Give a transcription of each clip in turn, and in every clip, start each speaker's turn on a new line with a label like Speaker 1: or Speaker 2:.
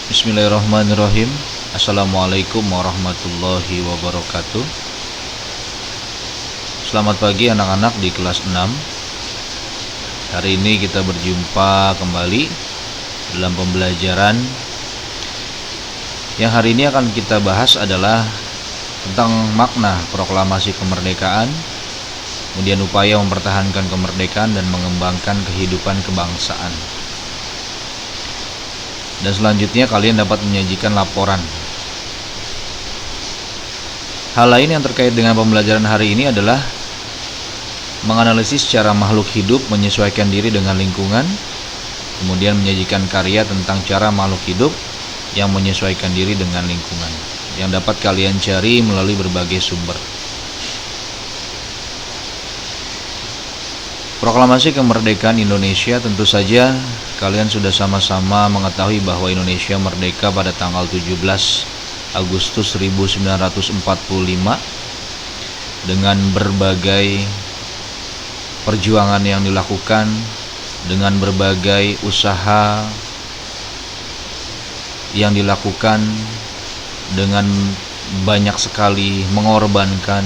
Speaker 1: Bismillahirrahmanirrahim. Assalamualaikum warahmatullahi wabarakatuh. Selamat pagi anak-anak di kelas 6. Hari ini kita berjumpa kembali dalam pembelajaran yang hari ini akan kita bahas adalah tentang makna proklamasi kemerdekaan, kemudian upaya mempertahankan kemerdekaan dan mengembangkan kehidupan kebangsaan. Dan selanjutnya kalian dapat menyajikan laporan. Hal lain yang terkait dengan pembelajaran hari ini adalah menganalisis cara makhluk hidup menyesuaikan diri dengan lingkungan, kemudian menyajikan karya tentang cara makhluk hidup yang menyesuaikan diri dengan lingkungan, yang dapat kalian cari melalui berbagai sumber. Proklamasi kemerdekaan Indonesia, tentu saja kalian sudah sama-sama mengetahui bahwa Indonesia merdeka pada tanggal 17 Agustus 1945 dengan berbagai perjuangan yang dilakukan, dengan berbagai usaha yang dilakukan, dengan banyak sekali mengorbankan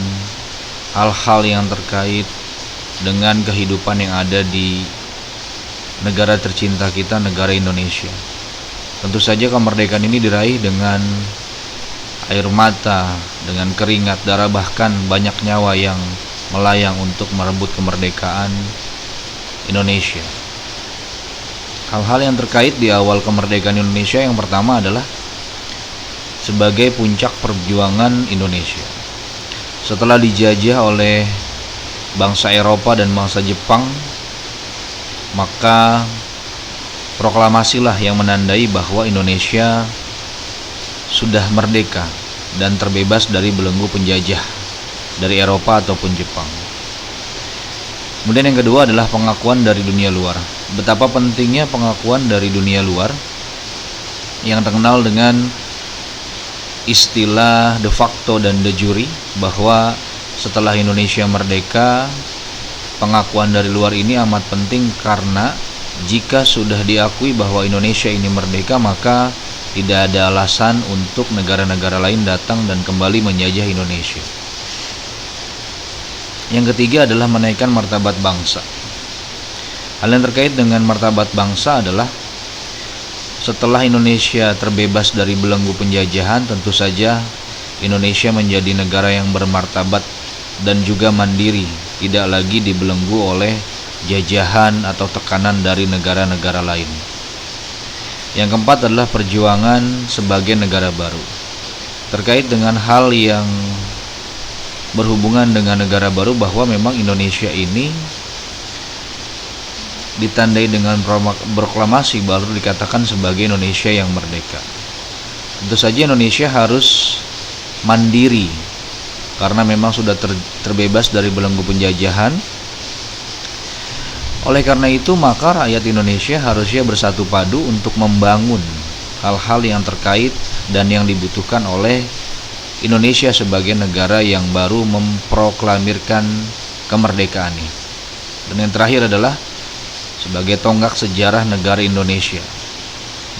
Speaker 1: hal-hal yang terkait dengan kehidupan yang ada di negara tercinta kita, negara Indonesia. Tentu saja kemerdekaan ini diraih dengan air mata, dengan keringat, darah, bahkan banyak nyawa yang melayang untuk merebut kemerdekaan Indonesia. Hal-hal yang terkait di awal kemerdekaan Indonesia, yang pertama adalah sebagai puncak perjuangan Indonesia. Setelah dijajah oleh bangsa Eropa dan bangsa Jepang, maka proklamasilah yang menandai bahwa Indonesia sudah merdeka dan terbebas dari belenggu penjajah dari Eropa ataupun Jepang. Kemudian yang kedua adalah pengakuan dari dunia luar. Betapa pentingnya pengakuan dari dunia luar yang terkenal dengan istilah de facto dan de jure, bahwa setelah Indonesia merdeka, pengakuan dari luar ini amat penting, karena jika sudah diakui bahwa Indonesia ini merdeka, maka tidak ada alasan untuk negara-negara lain datang dan kembali menjajah Indonesia. Yang ketiga adalah menaikkan martabat bangsa. Hal yang terkait dengan martabat bangsa adalah setelah Indonesia terbebas dari belenggu penjajahan, tentu saja Indonesia menjadi negara yang bermartabat dan juga mandiri, tidak lagi dibelenggu oleh jajahan atau tekanan dari negara-negara lain. Yang keempat adalah perjuangan sebagai negara baru. Terkait dengan hal yang berhubungan dengan negara baru, bahwa memang Indonesia ini ditandai dengan proklamasi baru dikatakan sebagai Indonesia yang merdeka. Tentu saja Indonesia harus mandiri, karena memang sudah terbebas dari belenggu penjajahan. Oleh karena itu, maka rakyat Indonesia harusnya bersatu padu untuk membangun hal-hal yang terkait dan yang dibutuhkan oleh Indonesia sebagai negara yang baru memproklamirkan kemerdekaan ini. Dan yang terakhir adalah sebagai tonggak sejarah negara Indonesia.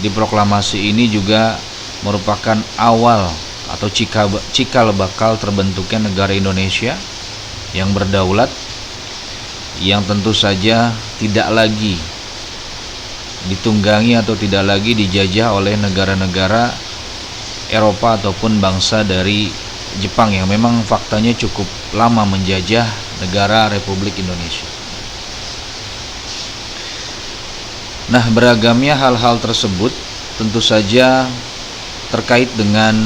Speaker 1: Di proklamasi ini juga merupakan awal atau cikal bakal terbentuknya negara Indonesia yang berdaulat, yang tentu saja tidak lagi ditunggangi atau tidak lagi dijajah oleh negara-negara Eropa ataupun bangsa dari Jepang yang memang faktanya cukup lama menjajah negara Republik Indonesia. Nah, beragamnya hal-hal tersebut tentu saja terkait dengan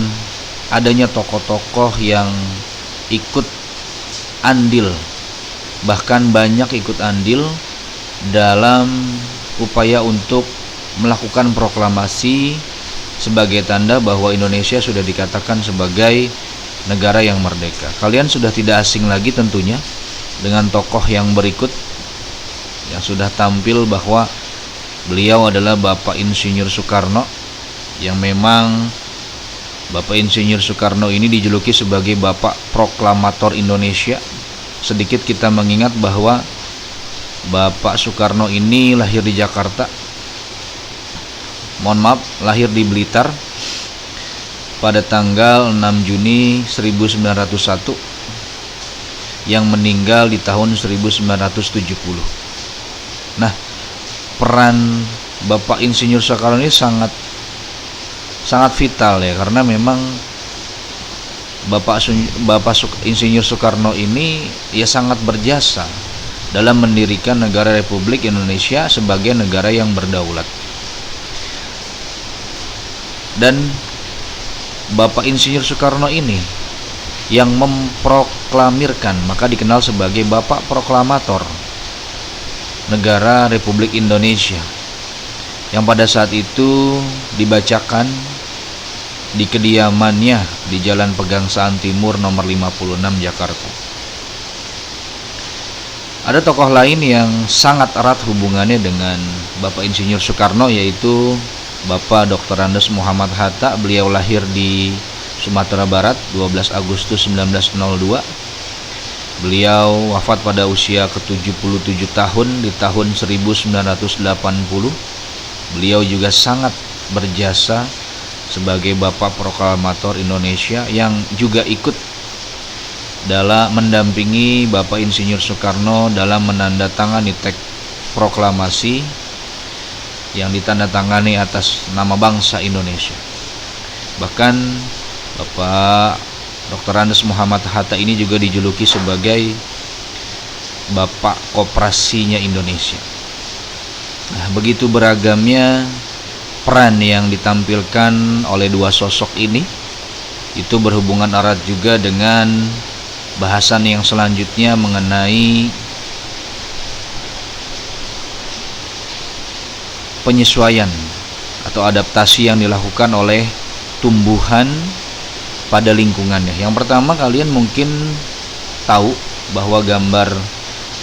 Speaker 1: adanya tokoh-tokoh yang ikut andil, bahkan banyak ikut andil dalam upaya untuk melakukan proklamasi sebagai tanda bahwa Indonesia sudah dikatakan sebagai negara yang merdeka. Kalian sudah tidak asing lagi tentunya dengan tokoh yang berikut yang sudah tampil, bahwa beliau adalah Bapak Insinyur Soekarno, yang memang Bapak Insinyur Soekarno ini dijuluki sebagai Bapak Proklamator Indonesia. Sedikit kita mengingat bahwa Bapak Soekarno ini lahir di Jakarta lahir di Blitar pada tanggal 6 Juni 1901 yang meninggal di tahun 1970. Nah, peran Bapak Insinyur Soekarno ini sangat vital ya, karena memang Bapak Insinyur Soekarno ini ya sangat berjasa dalam mendirikan negara Republik Indonesia sebagai negara yang berdaulat. Dan Bapak Insinyur Soekarno ini yang memproklamirkan, maka dikenal sebagai Bapak Proklamator negara Republik Indonesia, yang pada saat itu dibacakan di kediamannya di Jalan Pegangsaan Timur nomor 56 Jakarta. Ada tokoh lain yang sangat erat hubungannya dengan Bapak Insinyur Soekarno, yaitu Bapak Dr. Andes Muhammad Hatta. Beliau lahir di Sumatera Barat 12 Agustus 1902. Beliau wafat pada usia ke-77 tahun di tahun 1980. Beliau juga sangat berjasa sebagai Bapak Proklamator Indonesia yang juga ikut dalam mendampingi Bapak Insinyur Soekarno dalam menandatangani teks proklamasi yang ditandatangani atas nama bangsa Indonesia. Bahkan Bapak Dr. Andes Muhammad Hatta ini juga dijuluki sebagai Bapak Koperasinya Indonesia. Nah, begitu beragamnya peran yang ditampilkan oleh dua sosok ini, itu berhubungan erat juga dengan bahasan yang selanjutnya mengenai penyesuaian atau adaptasi yang dilakukan oleh tumbuhan pada lingkungannya. Yang pertama, kalian mungkin tahu bahwa gambar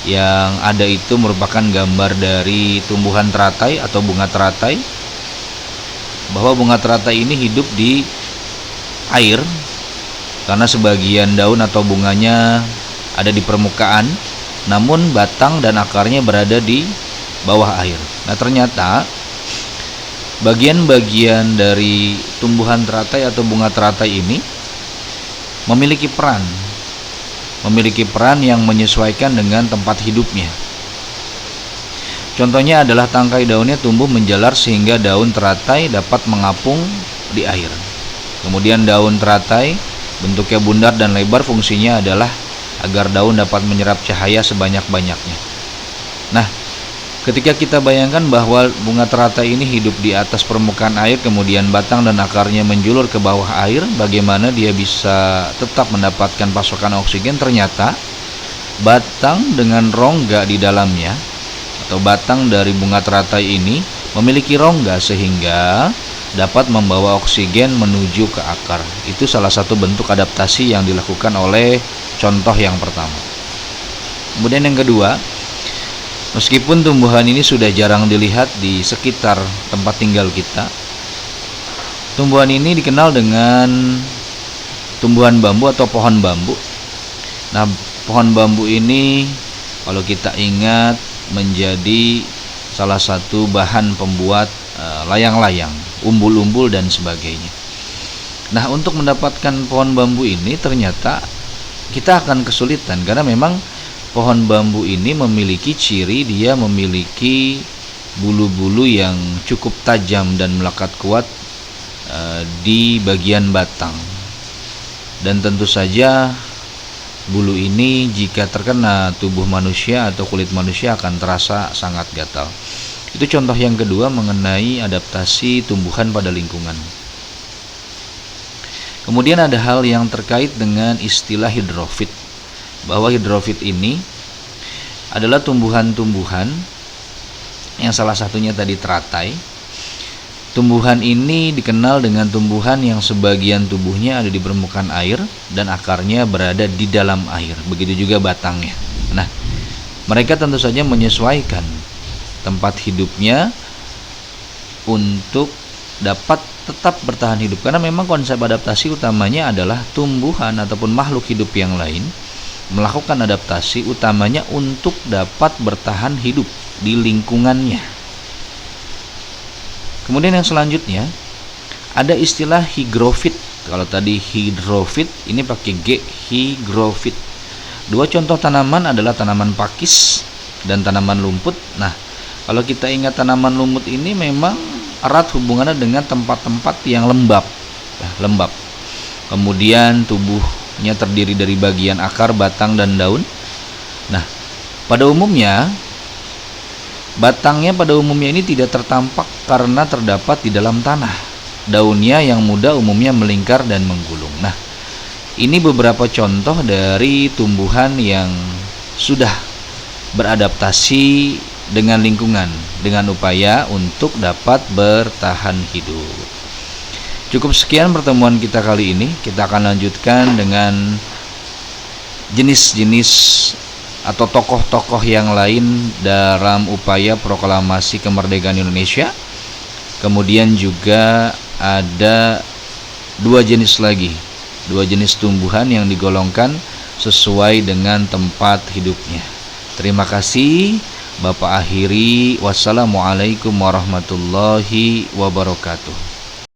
Speaker 1: yang ada itu merupakan gambar dari tumbuhan teratai atau bunga teratai, bahwa bunga teratai ini hidup di air karena sebagian daun atau bunganya ada di permukaan, namun batang dan akarnya berada di bawah air. Nah, ternyata bagian-bagian dari tumbuhan teratai atau bunga teratai ini memiliki peran yang menyesuaikan dengan tempat hidupnya. Contohnya adalah tangkai daunnya tumbuh menjalar sehingga daun teratai dapat mengapung di air. Kemudian daun teratai bentuknya bundar dan lebar, fungsinya adalah agar daun dapat menyerap cahaya sebanyak-banyaknya. Nah, ketika kita bayangkan bahwa bunga teratai ini hidup di atas permukaan air, kemudian batang dan akarnya menjulur ke bawah air, bagaimana dia bisa tetap mendapatkan pasokan oksigen? Ternyata batang dengan rongga di dalamnya atau batang dari bunga teratai ini memiliki rongga sehingga dapat membawa oksigen menuju ke akar. Itu salah satu bentuk adaptasi yang dilakukan oleh contoh yang pertama. Kemudian yang kedua, meskipun tumbuhan ini sudah jarang dilihat di sekitar tempat tinggal kita, tumbuhan ini dikenal dengan tumbuhan bambu atau pohon bambu. Nah, pohon bambu ini kalau kita ingat menjadi salah satu bahan pembuat layang-layang, umbul-umbul dan sebagainya. Nah, untuk mendapatkan pohon bambu ini ternyata kita akan kesulitan, karena memang pohon bambu ini memiliki ciri, dia memiliki bulu-bulu yang cukup tajam dan melekat kuat di bagian batang. Dan tentu saja bulu ini jika terkena tubuh manusia atau kulit manusia akan terasa sangat gatal. Itu contoh yang kedua mengenai adaptasi tumbuhan pada lingkungan. Kemudian ada hal yang terkait dengan istilah hidrofit, bahwa hidrofit ini adalah tumbuhan-tumbuhan yang salah satunya tadi teratai. Tumbuhan ini dikenal dengan tumbuhan yang sebagian tubuhnya ada di permukaan air dan akarnya berada di dalam air. Begitu juga batangnya. Nah, mereka tentu saja menyesuaikan tempat hidupnya untuk dapat tetap bertahan hidup, karena memang konsep adaptasi utamanya adalah tumbuhan ataupun makhluk hidup yang lain melakukan adaptasi utamanya untuk dapat bertahan hidup di lingkungannya. Kemudian yang selanjutnya ada istilah hygrofit. Kalau tadi hidrofit, ini pakai G, hygrofit. Dua contoh tanaman adalah tanaman pakis dan tanaman lumput. Nah, kalau kita ingat tanaman lumut ini memang erat hubungannya dengan tempat-tempat yang lembab. Lembab. Kemudian tubuhnya terdiri dari bagian akar, batang, dan daun. Nah, pada umumnya batangnya ini tidak tertampak karena terdapat di dalam tanah. Daunnya yang muda umumnya melingkar dan menggulung. Nah, ini beberapa contoh dari tumbuhan yang sudah beradaptasi dengan lingkungan dengan upaya untuk dapat bertahan hidup. Cukup sekian pertemuan kita kali ini. Kita akan lanjutkan dengan jenis-jenis atau tokoh-tokoh yang lain dalam upaya proklamasi kemerdekaan Indonesia. Kemudian juga ada dua jenis tumbuhan yang digolongkan sesuai dengan tempat hidupnya. Terima kasih. Bapak akhiri, wassalamualaikum warahmatullahi wabarakatuh.